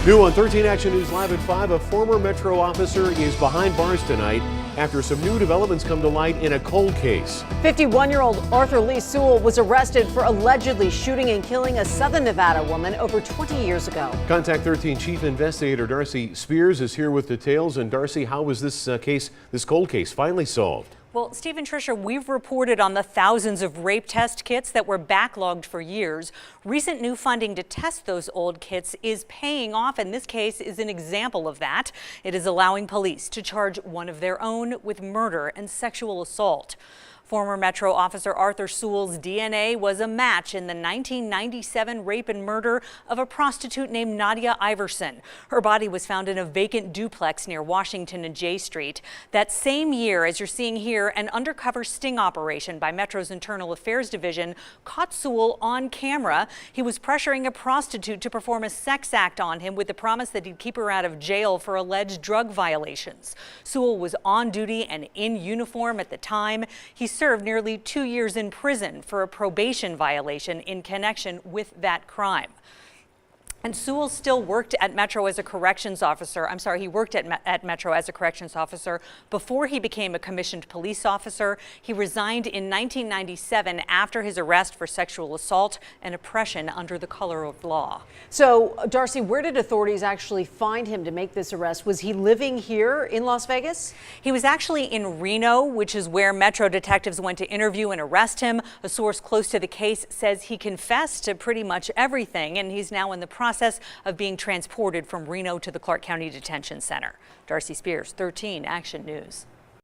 New on 13 Action News Live at 5, a former Metro officer is behind bars tonight after some new developments come to light in a cold case. 51-year-old Arthur Sewall was arrested for allegedly shooting and killing a Southern Nevada woman over 20 years ago. Contact 13 Chief Investigator Darcy Spears is here with details. And Darcy, how was this cold case finally solved? Well, Steve and Tricia, we've reported on the thousands of rape test kits that were backlogged for years. Recent new funding to test those old kits is paying off, and this case is an example of that. It is allowing police to charge one of their own with murder and sexual assault. Former Metro officer Arthur Sewall's DNA was a match in the 1997 rape and murder of a prostitute named Nadia Iverson. Her body was found in a vacant duplex near Washington and J Street. That same year, as you're seeing here, an undercover sting operation by Metro's Internal Affairs Division caught Sewall on camera. He was pressuring a prostitute to perform a sex act on him with the promise that he'd keep her out of jail for alleged drug violations. Sewall was on duty and in uniform at the time. He served nearly 2 years in prison for a probation violation in connection with that crime. And Sewall still worked at Metro as a corrections officer. He worked at Metro as a corrections officer before he became a commissioned police officer. He resigned in 1997 after his arrest for sexual assault and oppression under the color of law. So, Darcy, where did authorities actually find him to make this arrest? Was he living here in Las Vegas? He was actually in Reno, which is where Metro detectives went to interview and arrest him. A source close to the case says he confessed to pretty much everything, and he's now in the process of being transported from Reno to the Clark County Detention Center. Darcy Spears, 13 Action News.